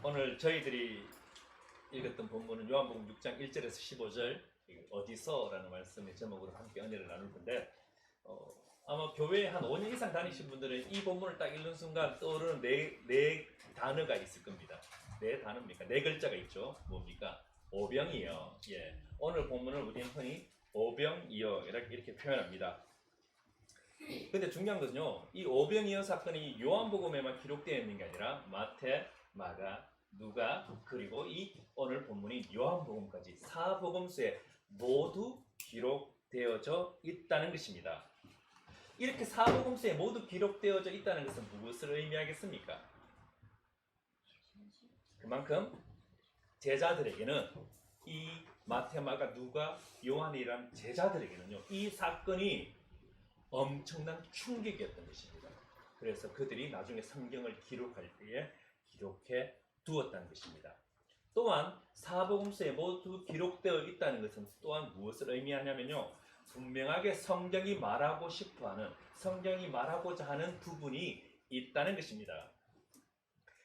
오늘 저희들이 읽었던 본문은 요한복음 6장 1절에서 15절 어디서라는 말씀의 제목으로 함께 은혜를 나눌 건데 아마 교회에 한 5년 이상 다니신 분들은 이 본문을 딱 읽는 순간 떠오르는 네 단어가 있을 겁니다. 네 단어입니까? 네 글자가 있죠. 뭡니까? 오병이어. 예. 오늘 본문을 우리는 흔히 오병이어 이렇게 표현합니다. 근데 중요한 것은요, 이 오병이어 사건이 요한복음에만 기록되어 있는 게 아니라 마태, 마가, 누가, 그리고 이 오늘 본문인 요한복음까지 사복음서에 모두 기록되어져 있다는 것입니다. 이렇게 사복음서에 모두 기록되어져 있다는 것은 무엇을 의미하겠습니까? 그만큼 제자들에게는 이 마태, 마가, 누가, 요한이란 제자들에게는요, 이 사건이 엄청난 충격이었던 것입니다. 그래서 그들이 나중에 성경을 기록할 때에 기록해 두었다는 것입니다. 또한 사복음서에 모두 기록되어 있다는 것은 또한 무엇을 의미하냐면요, 분명하게 성경이 말하고 싶어하는, 성경이 말하고자 하는 부분이 있다는 것입니다.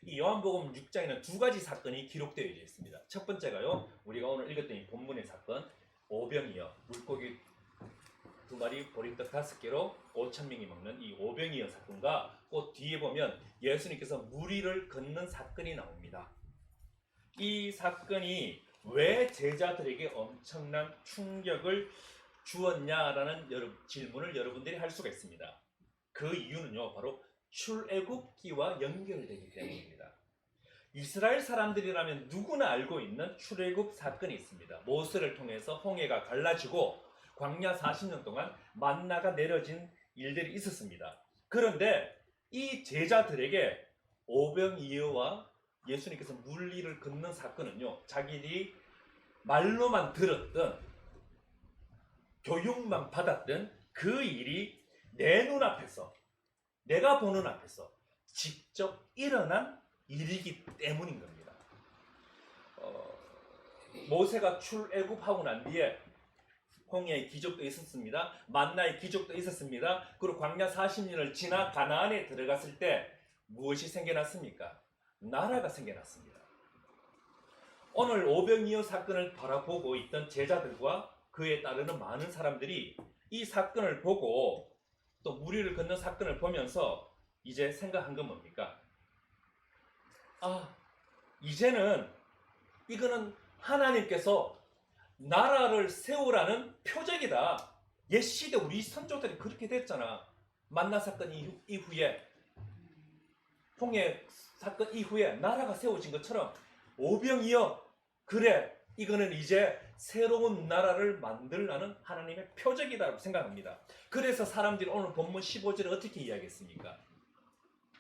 이 요한복음 6장에는 두 가지 사건이 기록되어 있습니다. 첫 번째가요, 우리가 오늘 읽었던 이 본문의 사건, 오병이어, 물고기 2마리 보리떡 5개로 5,000명이 먹는 이 오병이어 사건과 그 뒤에 보면 예수님께서 물 위를 걷는 사건이 나옵니다. 이 사건이 왜 제자들에게 엄청난 충격을 주었냐라는 질문을 여러분들이 할 수가 있습니다. 그 이유는요, 바로 출애굽기와 연결되기 때문입니다. 이스라엘 사람들이라면 누구나 알고 있는 출애굽 사건이 있습니다. 모세를 통해서 홍해가 갈라지고 광야 40년 동안 만나가 내려진 일들이 있었습니다. 그런데 이 제자들에게 오병이어와 예수님께서 물 위를 걷는 사건은요, 자기들이 말로만 들었던, 교육만 받았던 그 일이 내 눈앞에서, 내가 보는 앞에서 직접 일어난 일이기 때문인 겁니다. 모세가 출애굽하고 난 뒤에 홍해의 기적도 있었습니다. 만나의 기적도 있었습니다. 그리고 광야 40년을 지나 가나안에 들어갔을 때 무엇이 생겨났습니까? 나라가 생겨났습니다. 오늘 오병이어 사건을 바라보고 있던 제자들과 그에 따르는 많은 사람들이 이 사건을 보고 또 물 위를 걷는 사건을 보면서 이제 생각한 건 뭡니까? 이제는 이거는 하나님께서 나라를 세우라는 표적이다. 옛 시대 우리 선조들이 그렇게 됐잖아. 만나 사건 이후에, 홍해 사건 이후에 나라가 세워진 것처럼 오병이어, 그래, 이거는 이제 새로운 나라를 만들라는 하나님의 표적이라고 생각합니다. 그래서 사람들이 오늘 본문 15절에 어떻게 이야기했습니까?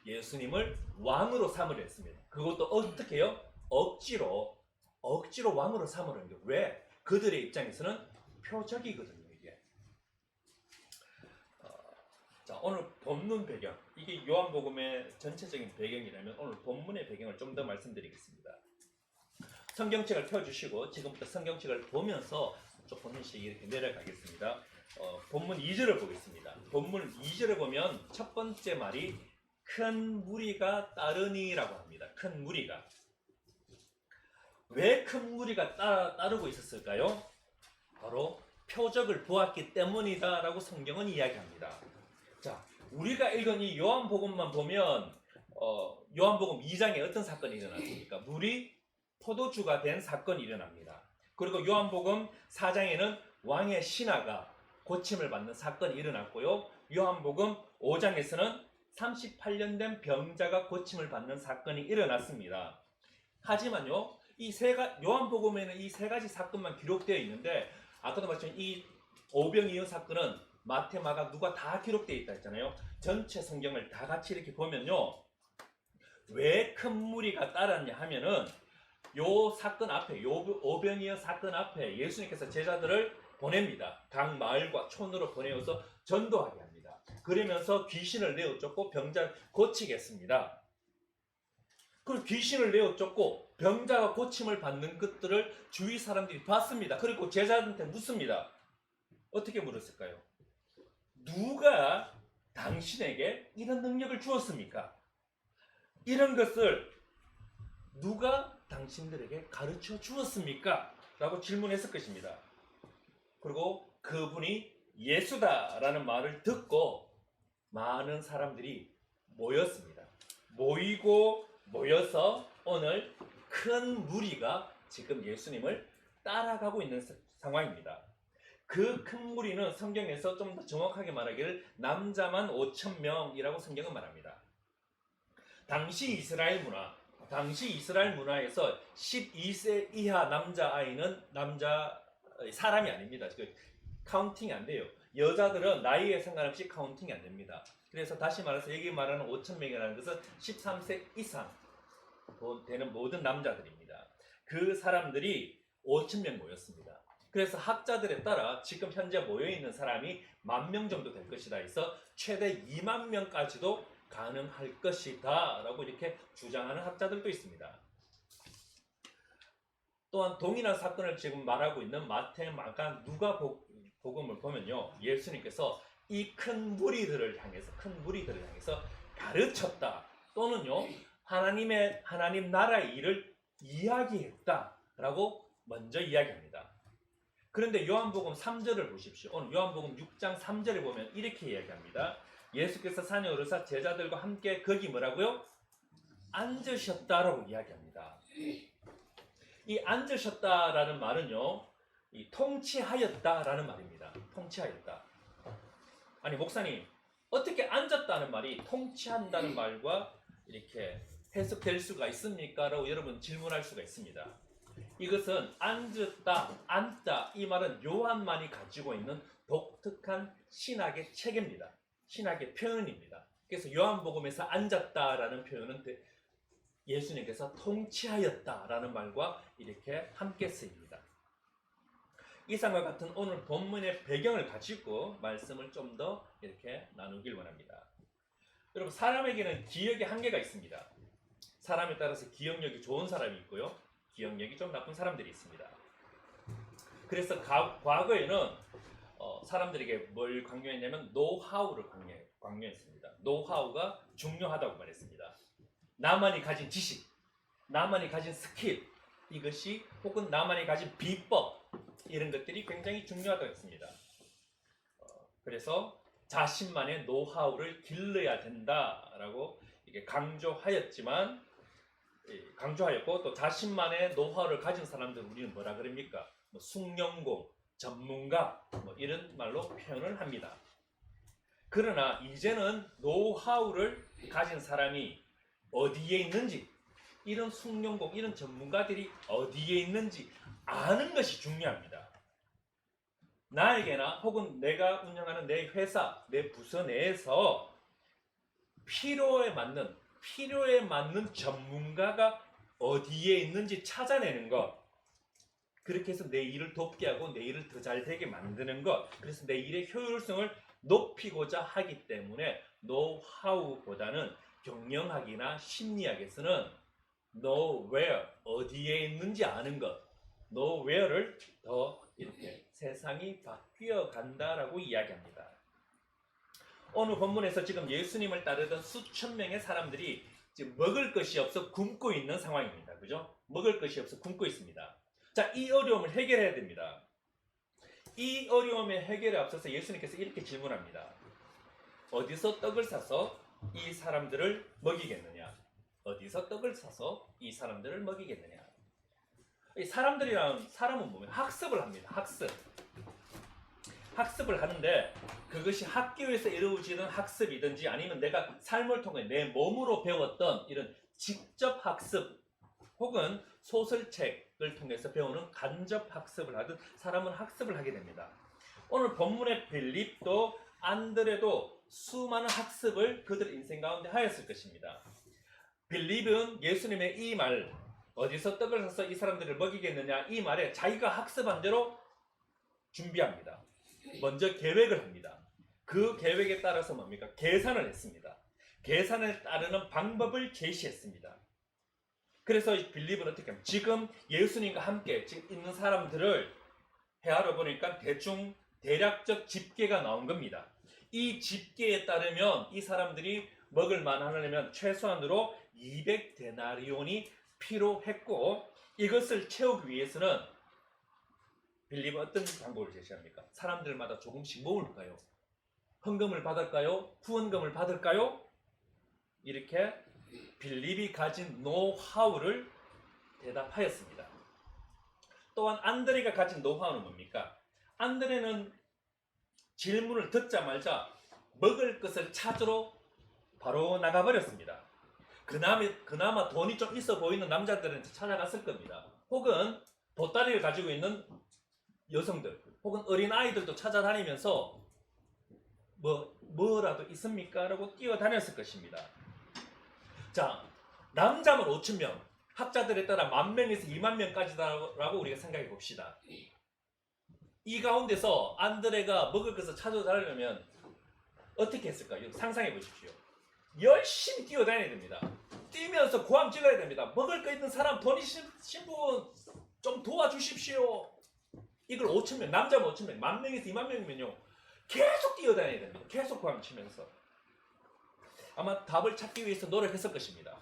예수님을 왕으로 삼으려 했습니다. 그것도 어떻게 해요? 억지로 왕으로 삼으려는 게 왜? 그들의 입장에서는 표적이거든요, 이게. 자, 오늘 본문 배경, 이게 요한복음의 전체적인 배경이라면 오늘 본문의 배경을 좀 더 말씀드리겠습니다. 성경책을 펴주시고 지금부터 성경책을 보면서 조금씩 이렇게 내려가겠습니다. 본문 2절을 보겠습니다. 본문 2절을 보면 첫 번째 말이 큰 무리가 따르니라고 합니다. 큰 무리가. 왜 큰 무리가 따르고 있었을까요? 바로 표적을 보았기 때문이다 라고 성경은 이야기합니다. 자, 우리가 읽은 이 요한복음만 보면 요한복음 2장에 어떤 사건이 일어났습니까? 물이 포도주가 된 사건이 일어납니다. 그리고 요한복음 4장에는 왕의 신하가 고침을 받는 사건이 일어났고요. 요한복음 5장에서는 38년 된 병자가 고침을 받는 사건이 일어났습니다. 하지만요, 요한복음에는 이 세 가지 사건만 기록되어 있는데, 아까도 말했지만 이 오병이어 사건은 마태, 마가, 누가 다 기록되어 있다 했잖아요. 전체 성경을 다 같이 이렇게 보면요, 왜 큰 무리가 따랐냐 하면은 요 사건 앞에, 요 오병이어 사건 앞에 예수님께서 제자들을 보냅니다. 각 마을과 촌으로 보내어서 전도하게 합니다. 그러면서 귀신을 내어 쫓고 병자를 고치게 했습니다. 그리고 귀신을 내어 쫓고 병자가 고침을 받는 것들을 주위 사람들이 봤습니다. 그리고 제자들한테 묻습니다. 어떻게 물었을까요? 누가 당신에게 이런 능력을 주었습니까? 이런 것을 당신들에게 가르쳐 주었습니까? 라고 질문했을 것입니다. 그리고 그분이 예수다라는 말을 듣고 많은 사람들이 모였습니다. 모여서 오늘 큰 무리가 지금 예수님을 따라가고 있는 상황입니다. 그 큰 무리는 성경에서 좀 더 정확하게 말하기를 남자만 5,000명이라고 성경은 말합니다. 당시 이스라엘 문화에서 12세 이하 남자아이는 사람이 아닙니다. 카운팅이 안 돼요. 여자들은 나이에 상관없이 카운팅이 안 됩니다. 그래서 다시 말해서 여기 말하는 5,000명이라는 것은 13세 이상 되는 모든 남자들입니다. 그 사람들이 5,000명 모였습니다. 그래서 학자들에 따라 지금 현재 모여있는 사람이 10,000명 정도 될 것이다 해서 최대 20,000명까지도 가능할 것이다 라고 이렇게 주장하는 학자들도 있습니다. 또한 동일한 사건을 지금 말하고 있는 마태, 마가, 누가 복음을 보면요, 예수님께서 이 큰 무리들을 향해서 가르쳤다 또는요 하나님 나라의 일을 이야기했다라고 먼저 이야기합니다. 그런데 요한복음 3절을 보십시오. 오늘 요한복음 6장 3절에 보면 이렇게 이야기합니다. 예수께서 산에 오르사 제자들과 함께 거기 뭐라고요? 앉으셨다라고 이야기합니다. 이 앉으셨다라는 말은요, 이 통치하였다라는 말입니다. 통치하였다. 아니 목사님, 어떻게 앉았다는 말이 통치한다는 말과 이렇게 해석될 수가 있습니까? 라고 여러분 질문할 수가 있습니다. 이것은 앉았다, 앉다 이 말은 요한만이 가지고 있는 독특한 신학의 체계입니다. 신학의 표현입니다. 그래서 요한복음에서 앉았다라는 표현은 예수님께서 통치하였다라는 말과 이렇게 함께 쓰입니다. 이상과 같은 오늘 본문의 배경을 가지고 말씀을 좀 더 이렇게 나누길 원합니다. 여러분, 사람에게는 기억의 한계가 있습니다. 사람에 따라서 기억력이 좋은 사람이 있고요, 기억력이 좀 나쁜 사람들이 있습니다. 그래서 과거에는 사람들에게 뭘 강요했냐면 노하우를 강요했습니다. 노하우가 중요하다고 말했습니다. 나만이 가진 지식, 나만이 가진 스킬, 이것이 혹은 나만이 가진 비법, 이런 것들이 굉장히 중요하다고 했습니다. 그래서 자신만의 노하우를 길러야 된다라고 이게 강조하였고, 또 자신만의 노하우를 가진 사람들 우리는 뭐라 그럽니까? 숙련공, 전문가, 이런 말로 표현을 합니다. 그러나 이제는 노하우를 가진 사람이 어디에 있는지, 이런 숙련공, 이런 전문가들이 어디에 있는지 아는 것이 중요합니다. 나에게나 혹은 내가 운영하는 내 회사, 내 부서 내에서 필요에 맞는 전문가가 어디에 있는지 찾아내는 것, 그렇게 해서 내 일을 돕게 하고 내 일을 더 잘 되게 만드는 것, 그래서 내 일의 효율성을 높이고자 하기 때문에 노하우보다는 경영학이나 심리학에서는 know where, 어디에 있는지 아는 것, know where를 더 이렇게 세상이 바뀌어 간다라고 이야기합니다. 오늘 본문에서 지금 예수님을 따르던 수천 명의 사람들이 지금 먹을 것이 없어 굶고 있는 상황입니다. 그죠? 먹을 것이 없어 굶고 있습니다. 자, 이 어려움을 해결해야 됩니다. 이 어려움의 해결에 앞서서 예수님께서 이렇게 질문합니다. 어디서 떡을 사서 이 사람들을 먹이겠느냐? 어디서 떡을 사서 이 사람들을 먹이겠느냐? 이 사람들이란 사람은 뭐냐? 학습을 합니다. 학습을 하는데 그것이 학교에서 이루어지는 학습이든지 아니면 내가 삶을 통해 내 몸으로 배웠던 이런 직접 학습 혹은 소설책을 통해서 배우는 간접 학습을 하든 사람은 학습을 하게 됩니다. 오늘 본문의 빌립도 안드레도 수많은 학습을 그들 인생 가운데 하였을 것입니다. 빌립은 예수님의 이 말, 어디서 떡을 사서 이 사람들을 먹이겠느냐, 이 말에 자기가 학습한 대로 준비합니다. 먼저 계획을 합니다. 그 계획에 따라서 뭡니까? 계산을 했습니다. 계산에 따르는 방법을 제시했습니다. 그래서 빌립은 어떻게 하면 지금 예수님과 함께 지금 있는 사람들을 헤아려 보니까 대략적 집계가 나온 겁니다. 이 집계에 따르면 이 사람들이 먹을 만하려면 최소한으로 200데나리온이 필요했고 이것을 채우기 위해서는 빌립은 어떤 방법을 제시합니까? 사람들마다 조금씩 모을까요? 헌금을 받을까요? 후원금을 받을까요? 이렇게 빌립이 가진 노하우를 대답하였습니다. 또한 안드레가 가진 노하우는 뭡니까? 안드레는 질문을 듣자마자 먹을 것을 찾으러 바로 나가버렸습니다. 그나마 돈이 좀 있어 보이는 남자들은 찾아갔을 겁니다. 혹은 보따리를 가지고 있는 여성들 혹은 어린아이들도 찾아다니면서 뭐라도 있습니까? 라고 뛰어다녔을 것입니다. 자, 남자만 5,000명, 학자들에 따라 10,000명에서 20,000명까지라고 우리가 생각해 봅시다. 이 가운데서 안드레가 먹을 것을 찾아다니려면 어떻게 했을까요? 상상해 보십시오. 열심히 뛰어다녀야 됩니다. 뛰면서 고함 질러야 됩니다. 먹을 거 있는 사람, 돈 있으신 분 좀 도와주십시오. 이걸 5,000명, 남자면 5,000명, 10,000명에서 20,000명이면요 계속 뛰어다녀야 됩니다. 계속 고함 치면서. 아마 답을 찾기 위해서 노력했을 것입니다.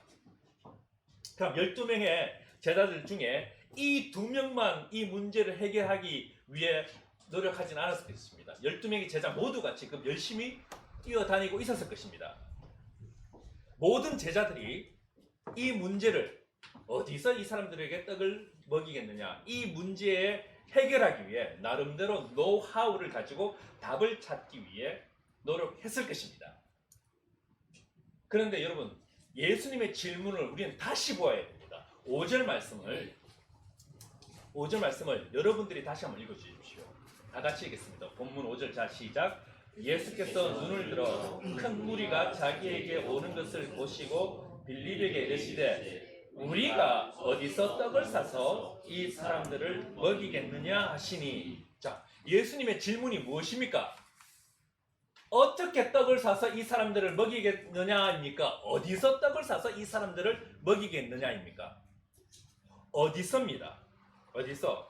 그럼 12명의 제자들 중에 이 2명만 이 문제를 해결하기 위해 노력하진 않았을 것입니다. 12명의 제자 모두가 지금 열심히 뛰어다니고 있었을 것입니다. 모든 제자들이 이 문제를 어디서 이 사람들에게 떡을 먹이겠느냐, 이 문제에 해결하기 위해 나름대로 노하우를 가지고 답을 찾기 위해 노력했을 것입니다. 그런데 여러분, 예수님의 질문을 우리는 다시 보아야 됩니다. 5절 말씀을 여러분들이 다시 한번 읽어주십시오. 다 같이 읽겠습니다. 본문 5절. 자, 시작. 예수께서 눈을 들어 큰 무리가 자기에게 오는 것을 보시고 빌립에게 이르시되 우리가 어디서 떡을 사서 이 사람들을 먹이겠느냐 하시니. 자, 예수님의 질문이 무엇입니까? 어떻게 떡을 사서 이 사람들을 먹이겠느냐입니까? 어디서 떡을 사서 이 사람들을 먹이겠느냐입니까? 어디서입니다. 어디서?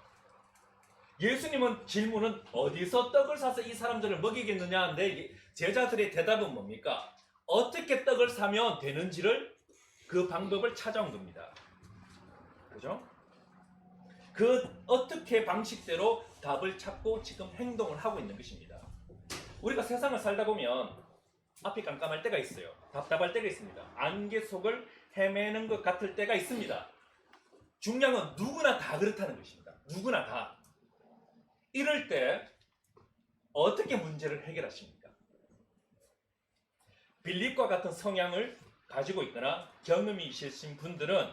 예수님은 질문은 어디서 떡을 사서 이 사람들을 먹이겠느냐인데 제자들의 대답은 뭡니까? 어떻게 떡을 사면 되는지를 그 방법을 찾아온 겁니다. 그죠? 그 어떻게 방식대로 답을 찾고 지금 행동을 하고 있는 것입니다. 우리가 세상을 살다 보면 앞이 깜깜할 때가 있어요. 답답할 때가 있습니다. 안개 속을 헤매는 것 같을 때가 있습니다. 중요한 건 누구나 다 그렇다는 것입니다. 누구나 다. 이럴 때 어떻게 문제를 해결하십니까? 빌립과 같은 성향을 가지고 있거나 경험이 있으신 분들은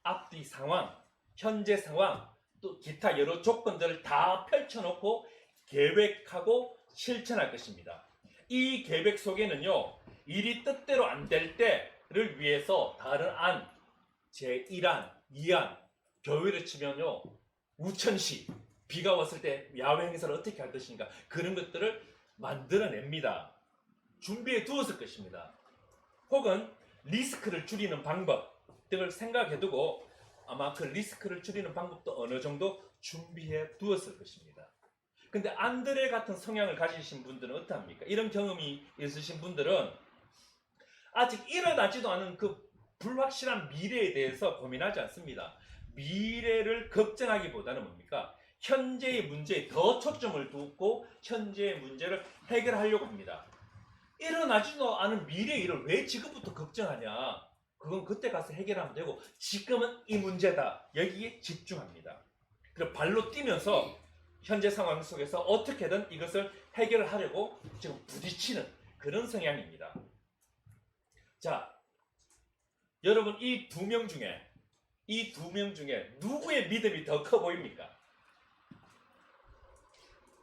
앞뒤 상황, 현재 상황, 또 기타 여러 조건들을 다 펼쳐놓고 계획하고 실천할 것입니다. 이 계획 속에는요, 일이 뜻대로 안 될 때를 위해서 다른 안, 제1안, 2안, 교회를 치면요, 우천시, 비가 왔을 때 야외 행사를 어떻게 할 것인가, 그런 것들을 만들어냅니다. 준비해 두었을 것입니다. 혹은 리스크를 줄이는 방법 등을 생각해 두고 아마 그 리스크를 줄이는 방법도 어느 정도 준비해 두었을 것입니다. 근데 안드레 같은 성향을 가지신 분들은 어떡합니까? 이런 경험이 있으신 분들은 아직 일어나지도 않은 그 불확실한 미래에 대해서 고민하지 않습니다. 미래를 걱정하기보다는 뭡니까? 현재의 문제에 더 초점을 두고 현재의 문제를 해결하려고 합니다. 일어나지도 않은 미래의 일을 왜 지금부터 걱정하냐? 그건 그때 가서 해결하면 되고 지금은 이 문제다. 여기에 집중합니다. 그리고 발로 뛰면서 현재 상황 속에서 어떻게든 이것을 해결하려고 지금 부딪히는 그런 성향입니다. 자, 여러분 이 두 명 중에 누구의 믿음이 더 커 보입니까?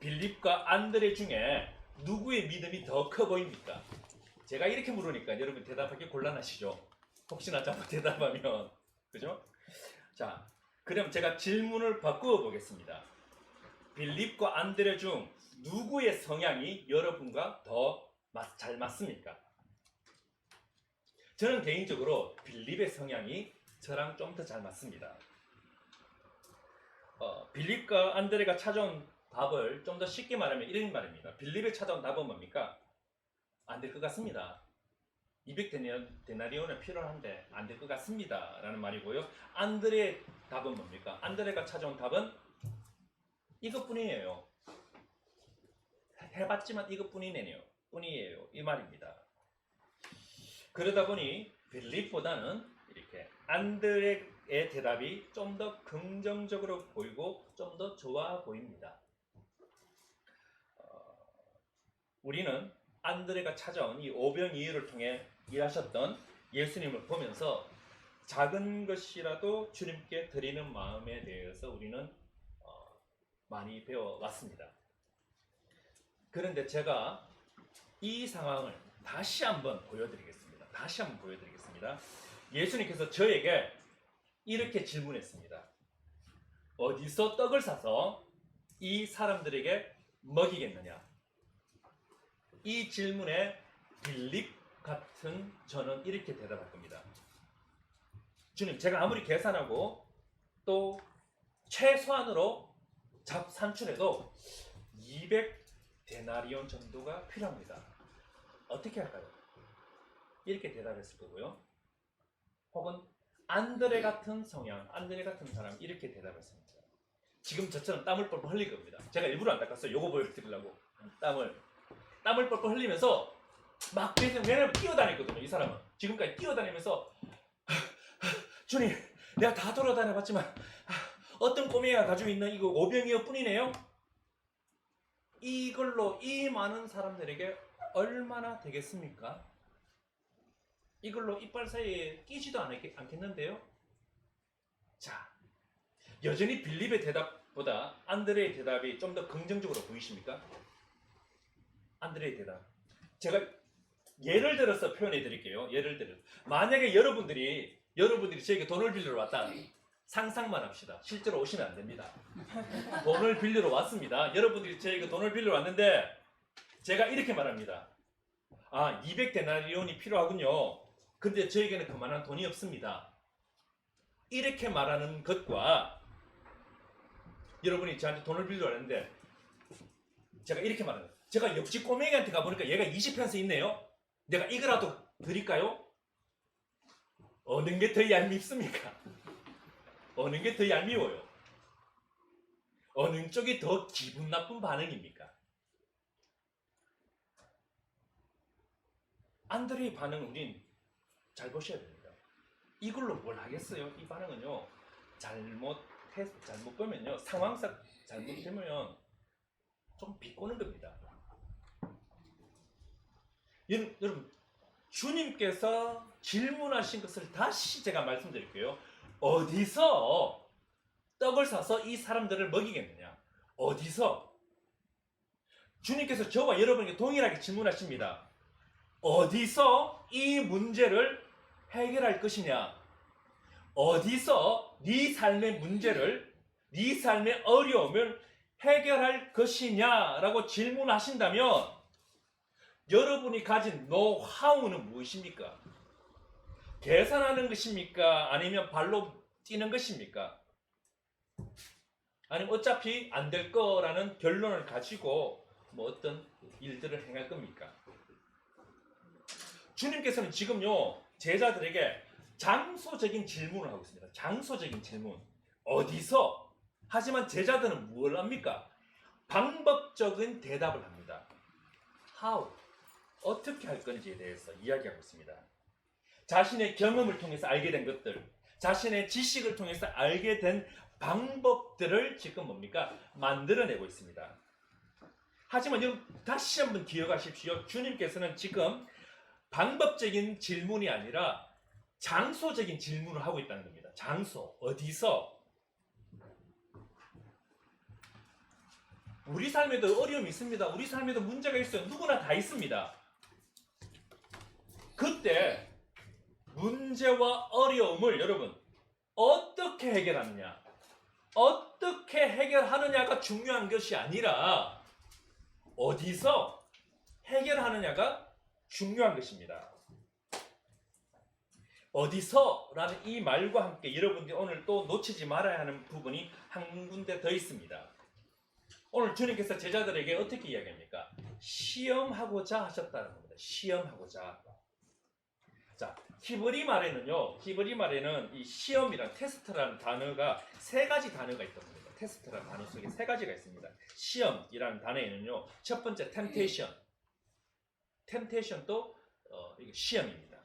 빌립과 안드레 중에 누구의 믿음이 더 커 보입니까? 제가 이렇게 물으니까 여러분 대답하기 곤란하시죠? 혹시나 잘못 대답하면, 그죠? 자, 그럼 제가 질문을 바꾸어 보겠습니다. 빌립과 안드레 중 누구의 성향이 여러분과 더 잘 맞습니까? 저는 개인적으로 빌립의 성향이 저랑 좀 더 잘 맞습니다. 빌립과 안드레가 찾아온 답을 좀 더 쉽게 말하면 이런 말입니다. 빌립에 찾아온 답은 뭡니까? 안 될 것 같습니다. 200데나리온은 필요한데 안 될 것 같습니다 라는 말이고요. 안드레의 답은 뭡니까? 안드레가 찾아온 답은 이것뿐이에요. 해봤지만 이것뿐이네요. 뿐이에요. 이 말입니다. 그러다 보니 빌립보다는 이렇게 안드레의 대답이 좀 더 긍정적으로 보이고 좀 더 좋아 보입니다. 우리는 안드레가 찾아온 이 오병이어를 통해 일하셨던 예수님을 보면서 작은 것이라도 주님께 드리는 마음에 대해서 우리는 많이 배워왔습니다. 그런데 제가 이 상황을 다시 한번 보여드리겠습니다. 예수님께서 저에게 이렇게 질문했습니다. 어디서 떡을 사서 이 사람들에게 먹이겠느냐? 이 질문에 빌립 같은 저는 이렇게 대답할 겁니다. 주님, 제가 아무리 계산하고 또 최소한으로 산출해도 200데나리온 정도가 필요합니다. 어떻게 할까요? 이렇게 대답했을 거고요. 혹은 안드레 같은 성향, 안드레 같은 사람 이렇게 대답했습니다. 지금 저처럼 땀을 뻘뻘 흘릴 겁니다. 제가 일부러 안 닦았어요. 요거 보여드리려고. 땀을 뻘뻘 흘리면서 막 왜냐면 뛰어다녔거든요. 이 사람은 지금까지 뛰어다니면서 주님, 내가 다 돌아다녀봤지만 어떤 꼬맹이가 가지고 있는 이거 오병이어 뿐이네요. 이걸로 이 많은 사람들에게 얼마나 되겠습니까? 이걸로 이빨 사이에 끼지도 않겠는데요? 자, 여전히 빌립의 대답보다 안드레의 대답이 좀 더 긍정적으로 보이십니까? 안드레의 대답. 제가 예를 들어서 표현해 드릴게요. 예를 들어 만약에 여러분들이 저에게 돈을 빌리러 왔다. 상상만 합시다. 실제로 오시면 안 됩니다. 돈을 빌리러 왔습니다. 여러분들이 저에게 돈을 빌리러 왔는데 제가 이렇게 말합니다. 200데나리온이 필요하군요. 근데 저에게는 그만한 돈이 없습니다. 이렇게 말하는 것과 여러분이 저한테 돈을 빌리러 왔는데 제가 이렇게 말합니다. 제가 옆집 꼬맹이한테 가보니까 얘가 20편스 있네요. 내가 이거라도 드릴까요? 어느 게 더 얄밉습니까? 어느 게 더 얄미워요? 어느 쪽이 더 기분 나쁜 반응입니까? 안드레의 반응 우린 잘 보셔야 됩니다. 이걸로 뭘 하겠어요? 이 반응은요. 잘못 보면요. 상황상 잘못되면 좀 비꼬는 겁니다. 여러분, 주님께서 질문하신 것을 다시 제가 말씀드릴게요. 어디서 떡을 사서 이 사람들을 먹이겠느냐? 어디서? 주님께서 저와 여러분에게 동일하게 질문하십니다. 어디서 이 문제를 해결할 것이냐? 어디서 네 삶의 문제를, 네 삶의 어려움을 해결할 것이냐라고 질문하신다면 여러분이 가진 노하우는 무엇입니까? 계산하는 것입니까? 아니면 발로 뛰는 것입니까? 아니면 어차피 안 될 거라는 결론을 가지고 어떤 일들을 행할 겁니까? 주님께서는 지금요 제자들에게 장소적인 질문을 하고 있습니다. 장소적인 질문. 어디서? 하지만 제자들은 뭘 합니까? 방법적인 대답을 합니다. How? 어떻게 할 건지에 대해서 이야기하고 있습니다. 자신의 경험을 통해서 알게 된 것들, 자신의 지식을 통해서 알게 된 방법들을 지금 뭡니까? 만들어내고 있습니다. 하지만 여러분 다시 한번 기억하십시오. 주님께서는 지금 방법적인 질문이 아니라 장소적인 질문을 하고 있다는 겁니다. 장소, 어디서? 우리 삶에도 어려움이 있습니다. 우리 삶에도 문제가 있어요. 누구나 다 있습니다. 그때 문제와 어려움을 여러분 어떻게 해결하느냐? 어떻게 해결하느냐가 중요한 것이 아니라 어디서 해결하느냐가 중요한 것입니다. 어디서라는 이 말과 함께 여러분들이 오늘 또 놓치지 말아야 하는 부분이 한 군데 더 있습니다. 오늘 주님께서 제자들에게 어떻게 이야기합니까? 시험하고자 하셨다는 겁니다. 시험하고자. 자, 히브리 말에는 이 시험이란 테스트라는 단어가 세 가지 단어가 있다고 합니다. 테스트라는 단어 속에 세 가지가 있습니다. 시험이라는 단어에는요, 첫 번째 템테이션도 이게 시험입니다.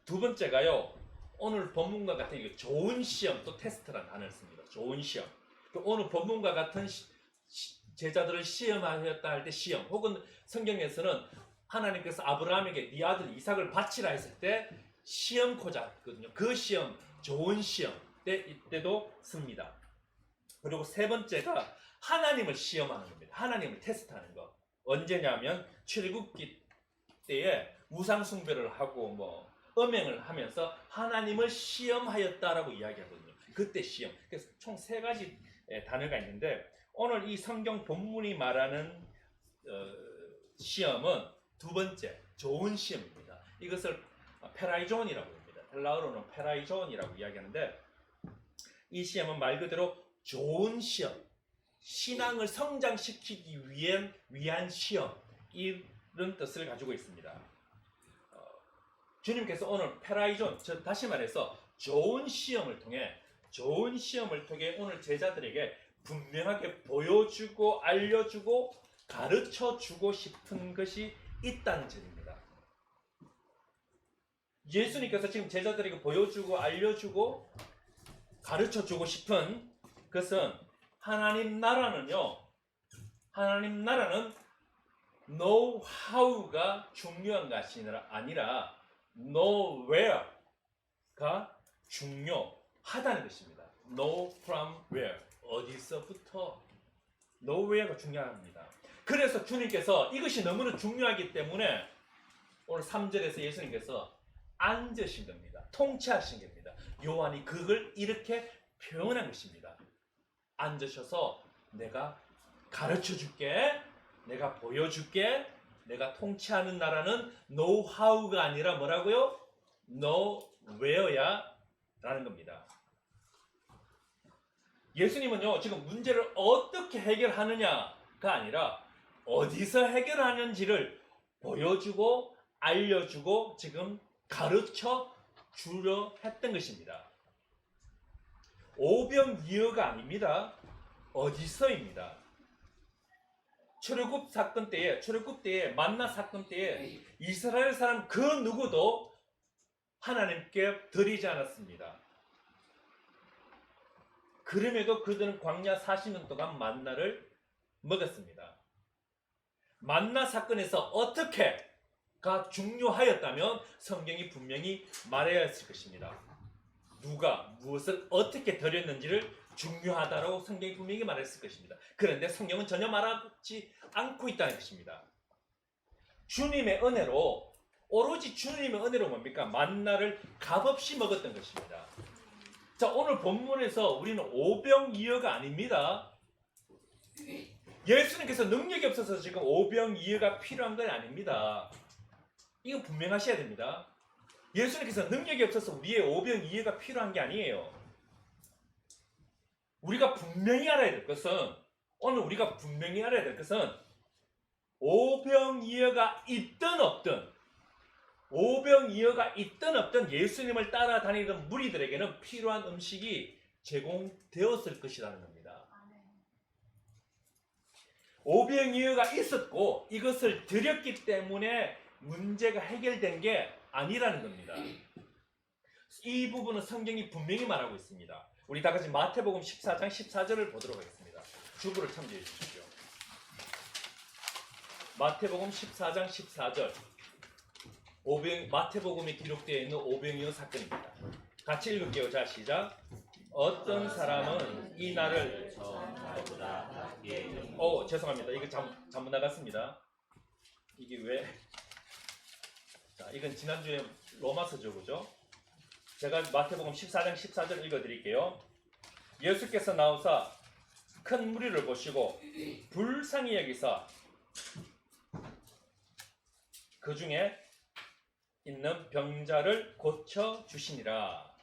두 번째가요, 오늘 본문과 같은 이거 좋은 시험, 또 테스트라는 단어를 씁니다. 좋은 시험. 오늘 본문과 같은 제자들을 시험하였다 할 때 시험, 혹은 성경에서는 하나님께서 아브라함에게 네 아들 이삭을 바치라 했을 때 시험코자 했거든요. 그 시험, 좋은 시험 이때도 씁니다. 그리고 세 번째가 하나님을 시험하는 겁니다. 하나님을 테스트하는 거. 언제냐면 출애굽기 때에 우상 숭배를 하고 뭐 음행을 하면서 하나님을 시험하였다라고 이야기하거든요. 그때 시험. 그래서 총 세 가지 단어가 있는데 오늘 이 성경 본문이 말하는 시험은 두 번째 좋은 시험입니다. 이것을 페라이존이라고 합니다. 헬라어로는 페라이존이라고 이야기하는데 이 시험은 말 그대로 좋은 시험, 신앙을 성장시키기 위한 시험, 이런 뜻을 가지고 있습니다. 주님께서 오늘 페라이존, 다시 말해서 좋은 시험을 통해 오늘 제자들에게 분명하게 보여주고 알려주고 가르쳐주고 싶은 것이 있다는 점입니다. 예수님께서 지금 제자들에게 보여주고 알려주고 가르쳐주고 싶은 것은 하나님 나라는 know how가 중요한 것이 아니라 know where가 중요하다는 것입니다. know from where, 어디서부터 know where가 중요합니다. 그래서 주님께서 이것이 너무나 중요하기 때문에 오늘 3절에서 예수님께서 앉으신 겁니다. 통치하신 겁니다. 요한이 그걸 이렇게 표현한 것입니다. 앉으셔서 내가 가르쳐줄게, 내가 보여줄게, 내가 통치하는 나라는 know how가 아니라 뭐라고요? know where야 라는 겁니다. 예수님은요, 지금 문제를 어떻게 해결하느냐가 아니라 어디서 해결하는지를 보여주고 알려주고 지금 가르쳐 주려 했던 것입니다. 오병이어가 아닙니다. 어디서입니다. 출애굽 때에 만나 사건 때에 이스라엘 사람 그 누구도 하나님께 드리지 않았습니다. 그럼에도 그들은 광야 40년 동안 만나를 먹었습니다. 만나 사건에서 어떻게가 중요하였다면 성경이 분명히 말해야 했을 것입니다. 누가 무엇을 어떻게 드렸는지를 중요하다고 성경이 분명히 말했을 것입니다. 그런데 성경은 전혀 말하지 않고 있다는 것입니다. 주님의 은혜로, 오로지 주님의 은혜로 뭡니까? 만나를 값없이 먹었던 것입니다. 자, 오늘 본문에서 우리는 오병이어가 아닙니다. 예수님께서 능력이 없어서 지금 오병이어가 필요한 건 아닙니다. 이거 분명하셔야 됩니다. 예수님께서 능력이 없어서 우리의 오병이어가 필요한 게 아니에요. 우리가 분명히 알아야 될 것은, 오늘 우리가 분명히 알아야 될 것은 오병이어가 있든 없든 예수님을 따라다니던 무리들에게는 필요한 음식이 제공되었을 것이라는 겁니다. 오병이어가 있었고 이것을 드렸기 때문에 문제가 해결된 게 아니라는 겁니다. 이 부분은 성경이 분명히 말하고 있습니다. 우리 다 같이 마태복음 14장 14절을 보도록 하겠습니다. 주부를 참조해 주십시오. 마태복음 14장 14절. 마태복음에 기록되어 있는 오병이어 사건입니다. 같이 읽을게요. 자, 시작. 어떤 사람은 이 날을 죄송합니다. 이거 잘못 나갔습니다. 이게 왜? 자, 이건 지난주에 로마서죠, 그죠? 제가 마태복음 14장 14절 읽어드릴게요. 예수께서 나오사 큰 무리를 보시고 불쌍히 여기사 그 중에 있는 병자를 고쳐 주시니라.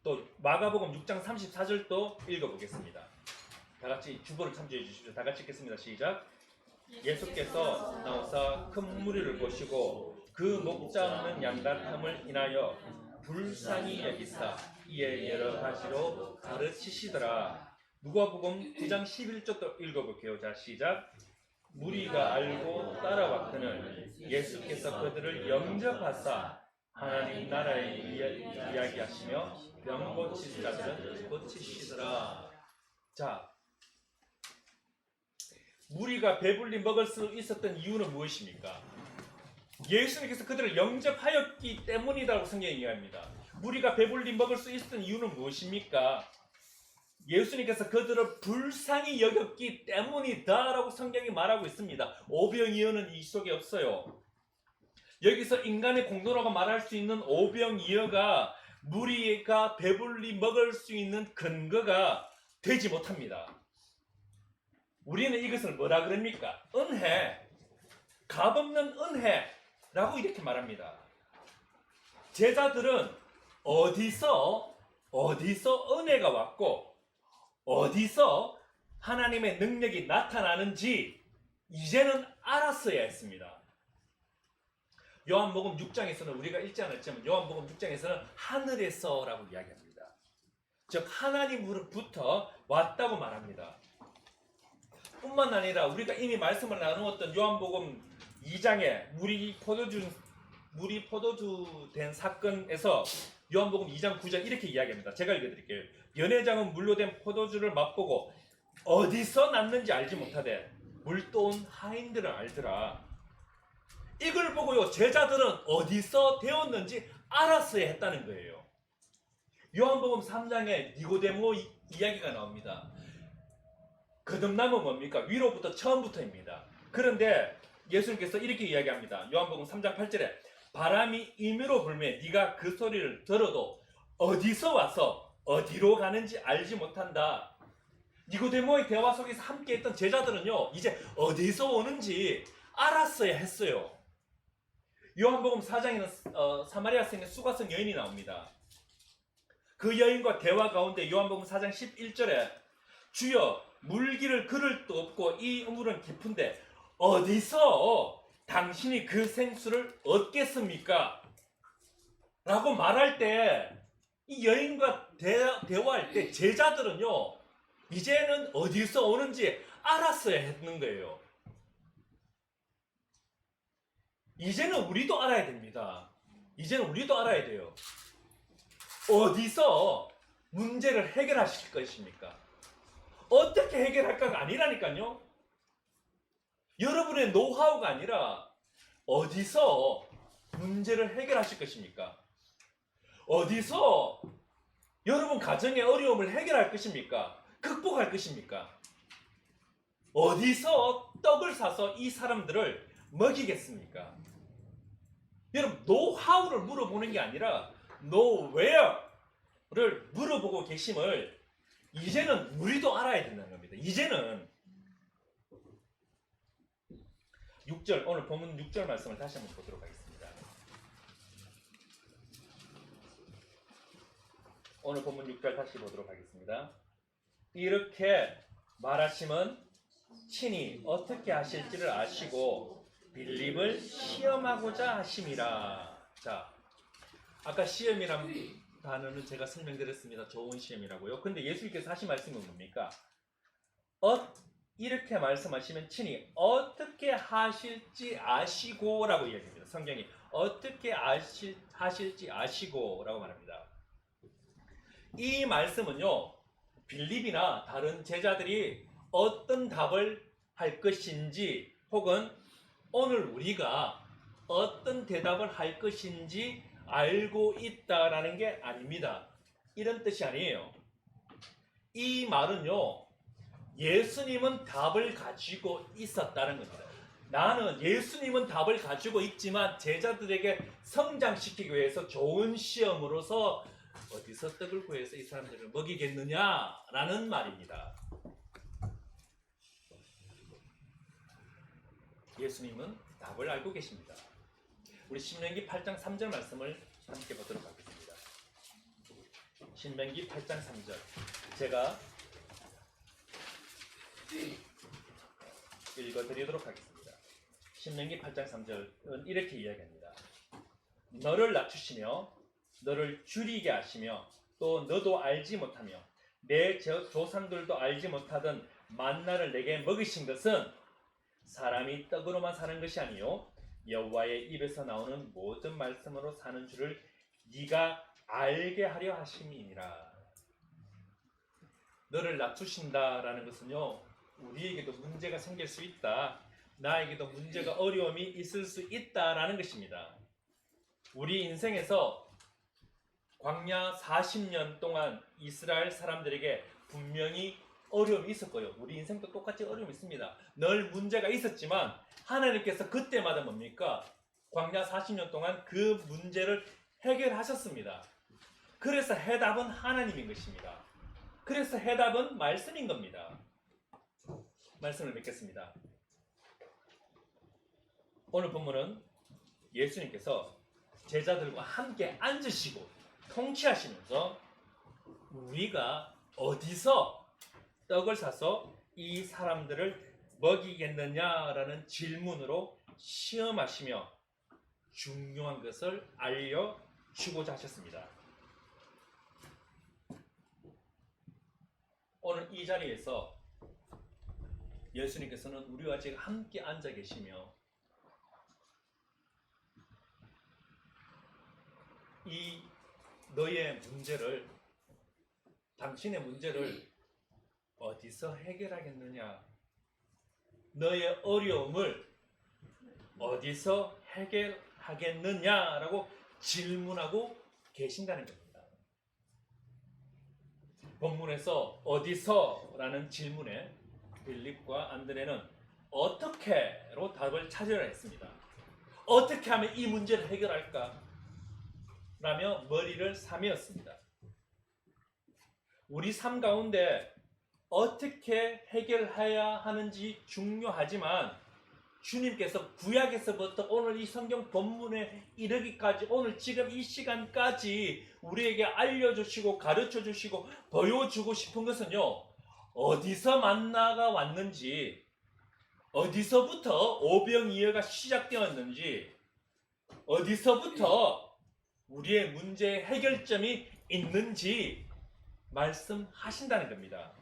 또 마가복음 6장 34절도 읽어보겠습니다. 다 같이 주보를 참조해 주십시오. 다 같이 읽겠습니다. 시작. 예수께서 나오사 큰 무리를 보시고 그 목자 없는 양 같음을 인하여 불쌍히 여기사 이에 여러 가지로 가르치시더라. 누가복음 9장 11절도 읽어볼게요. 자, 시작. 무리가 알고 따라왔거늘 예수께서 그들을 영접하사 하나님 나라의 이야기하시며 병 고칠 자들은 고치시더라. 자, 무리가 배불리 먹을 수 있었던 이유는 무엇입니까? 예수님께서 그들을 영접하였기 때문이라고 성경이 이야기합니다. 무리가 배불리 먹을 수 있었던 이유는 무엇입니까? 예수님께서 그들을 불쌍히 여겼기 때문이다라고 성경이 말하고 있습니다. 오병이어는 이 속에 없어요. 여기서 인간의 공로라고 말할 수 있는 오병이어가 무리가 배불리 먹을 수 있는 근거가 되지 못합니다. 우리는 이것을 뭐라 그럽니까? 은혜, 값없는 은혜라고 이렇게 말합니다. 제자들은 어디서 은혜가 왔고 어디서 하나님의 능력이 나타나는지 이제는 알았어야 했습니다. 요한복음 6장에서는 우리가 읽지 않았지만 요한복음 6장에서는 하늘에서라고 이야기합니다. 즉 하나님으로부터 왔다고 말합니다. 뿐만 아니라 우리가 이미 말씀을 나누었던 요한복음 2장에 물이 포도주 된 사건에서 요한복음 2장 9절 이렇게 이야기합니다. 제가 읽어드릴게요. 연회장은 물로 된 포도주를 맛보고 어디서 났는지 알지 못하되 물도온 하인들은 알더라. 이걸 보고요 제자들은 어디서 되었는지 알았어야 했다는 거예요. 요한복음 3장에 니고데모 이야기가 나옵니다. 거듭남은 뭡니까? 위로부터 처음부터입니다. 그런데 예수님께서 이렇게 이야기합니다. 요한복음 3장 8절에 바람이 임으로 불매 네가 그 소리를 들어도 어디서 와서 어디로 가는지 알지 못한다. 니고데모의 대화 속에서 함께했던 제자들은요 이제 어디서 오는지 알았어야 했어요. 요한복음 4장에는 사마리아 성의 수가성 여인이 나옵니다. 그 여인과 대화 가운데 요한복음 4장 11절에 주여 물기를 그를 도 없고 이 우물은 깊은데 어디서 당신이 그 생수를 얻겠습니까? 라고 말할 때 이 여인과 대화할 때 제자들은요 이제는 어디서 오는지 알았어야 했는 거예요. 이제는 우리도 알아야 됩니다. 이제는 우리도 알아야 돼요. 어디서 문제를 해결하실 것입니까? 어떻게 해결할까가 아니라니까요. 여러분의 노하우가 아니라 어디서 문제를 해결하실 것입니까? 어디서 여러분 가정의 어려움을 해결할 것입니까? 극복할 것입니까? 어디서 떡을 사서 이 사람들을 먹이겠습니까? 여러분 노하우를 물어보는 게 아니라 know where를 물어보고 계심을 이제는 우리도 알아야 된다는 겁니다. 이제는 6절 오늘 본문 6절 말씀을 다시 한번 보도록 하겠습니다. 오늘 본문 6절 다시 보도록 하겠습니다. 이렇게 말하심은 친히 어떻게 하실지를 아시고 빌립을 시험하고자 하심이라. 자, 아까 시험이란 단어는 제가 설명드렸습니다. 좋은 시험이라고요. 근데 예수님께서 하신 말씀은 뭡니까? 이렇게 말씀하시면 친히 어떻게 하실지 아시고라고 이야기합니다. 성경이 어떻게 하실지 아시고라고 말합니다. 이 말씀은요 빌립이나 다른 제자들이 어떤 답을 할 것인지 혹은 오늘 우리가 어떤 대답을 할 것인지 알고 있다라는 게 아닙니다. 이런 뜻이 아니에요. 이 말은요 예수님은 답을 가지고 있었다는 겁니다. 나는 예수님은 답을 가지고 있지만 제자들에게 성장시키기 위해서 좋은 시험으로서 어디서 떡을 구해서 이 사람들을 먹이겠느냐라는 말입니다. 예수님은 답을 알고 계십니다. 우리 신명기 8장 3절 말씀을 함께 보도록 하겠습니다. 신명기 8장 3절 제가 읽어드리도록 하겠습니다. 신명기 8장 3절은 이렇게 이야기합니다. 너를 낮추시며 너를 줄이게 하시며 또 너도 알지 못하며 내 조상들도 알지 못하던 만나를 내게 먹이신 것은 사람이 떡으로만 사는 것이 아니요 여호와의 입에서 나오는 모든 말씀으로 사는 줄을 네가 알게 하려 하심이니라. 너를 낮추신다라는 것은요, 우리에게도 문제가 생길 수 있다, 나에게도 문제가 어려움이 있을 수 있다라는 것입니다. 우리 인생에서 광야 40년 동안 이스라엘 사람들에게 분명히 어려움이 있었고요. 우리 인생도 똑같이 어려움이 있습니다. 늘 문제가 있었지만 하나님께서 그때마다 뭡니까? 광야 40년 동안 그 문제를 해결하셨습니다. 그래서 해답은 하나님인 것입니다. 그래서 해답은 말씀인 겁니다. 말씀을 맺겠습니다. 오늘 본문은 예수님께서 제자들과 함께 앉으시고 통치하시면서 우리가 어디서 떡을 사서 이 사람들을 먹이겠느냐라는 질문으로 시험하시며 중요한 것을 알려주고자 하셨습니다. 오늘 이 자리에서 예수님께서는 우리와 지금 함께 앉아 계시며 이 너의 문제를, 당신의 문제를 어디서 해결하겠느냐, 너의 어려움을 어디서 해결하겠느냐라고 질문하고 계신다는 겁니다. 본문에서 어디서라는 질문에 빌립과 안드레는 어떻게로 답을 찾으려 했습니다. 어떻게 하면 이 문제를 해결할까? 라며 머리를 사매었습니다. 우리 삶 가운데 어떻게 해결해야 하는지 중요하지만 주님께서 구약에서부터 오늘 이 성경 본문에 이르기까지, 오늘 지금 이 시간까지 우리에게 알려주시고 가르쳐주시고 보여주고 싶은 것은요, 어디서 만나가 왔는지, 어디서부터 오병이어가 시작되었는지, 어디서부터 우리의 문제의 해결점이 있는지 말씀하신다는 겁니다.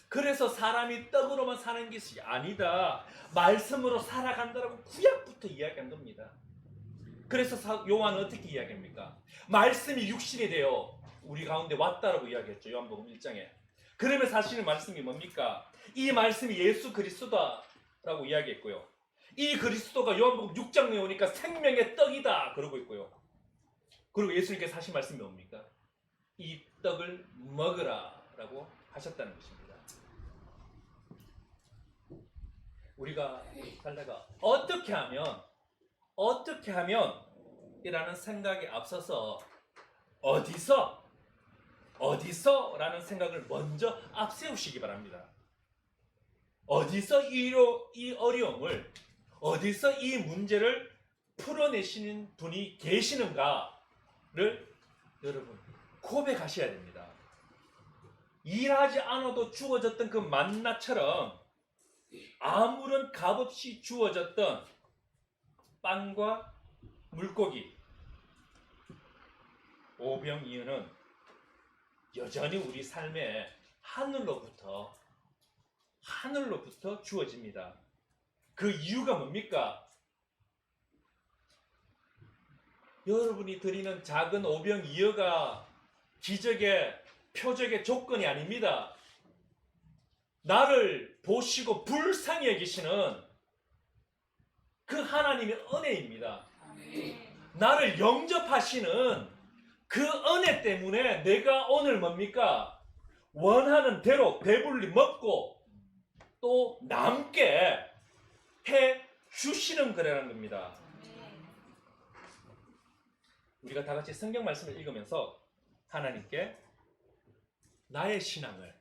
그래서 사람이 떡으로만 사는 것이 아니다, 말씀으로 살아간다라고 구약부터 이야기한 겁니다. 그래서 요한은 어떻게 이야기합니까? 말씀이 육신이 되어 우리 가운데 왔다라고 이야기했죠. 요한복음 1장에. 그러면 사실은 말씀이 뭡니까? 이 말씀이 예수 그리스도다라고 이야기했고요. 이 그리스도가 요한복음 6장에 오니까 생명의 떡이다 그러고 있고요. 그리고 예수님께서 하신 말씀이 뭡니까? 이 떡을 먹으라라고 하셨다는 것입니다. 우리가 살다가 어떻게 하면 이라는 생각에 앞서서 어디서라는 생각을 먼저 앞세우시기 바랍니다. 어디서 이 어려움을, 어디서 이 문제를 풀어내시는 분이 계시는가를 여러분 고백하셔야 됩니다. 일하지 않아도 주어졌던 그 만나처럼 아무런 값없이 주어졌던 빵과 물고기, 오병이어는 여전히 우리 삶에 하늘로부터 주어집니다. 그 이유가 뭡니까? 여러분이 드리는 작은 오병이어가 기적의 표적의 조건이 아닙니다. 나를 보시고 불쌍히 여기시는 그 하나님의 은혜입니다. 나를 영접하시는 그 은혜 때문에 내가 오늘 뭡니까? 원하는 대로 배불리 먹고 또 남게 해 주시는 거라는 겁니다. 우리가 다 같이 성경 말씀을 읽으면서 하나님께 나의 신앙을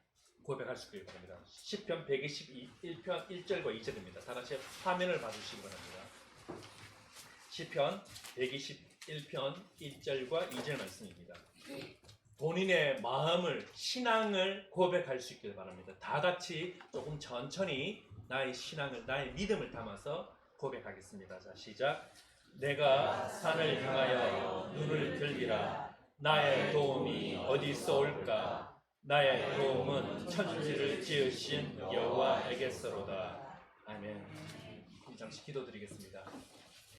고백할 수 있길 바랍니다. 시편 121편 1절과 2절입니다. 다 같이 화면을 봐주시기 바랍니다. 시편 121편 1절과 2절 말씀입니다. 본인의 마음을, 신앙을 고백할 수 있길 바랍니다. 다 같이 조금 천천히 나의 신앙을, 나의 믿음을 담아서 고백하겠습니다. 자, 시작. 내가 산을 향하여 눈을 들리라. 나의 도움이 어디서 올까? 나의 도움은 천지를 지으신 여호와에게서로다. 아멘. 잠시 기도드리겠습니다.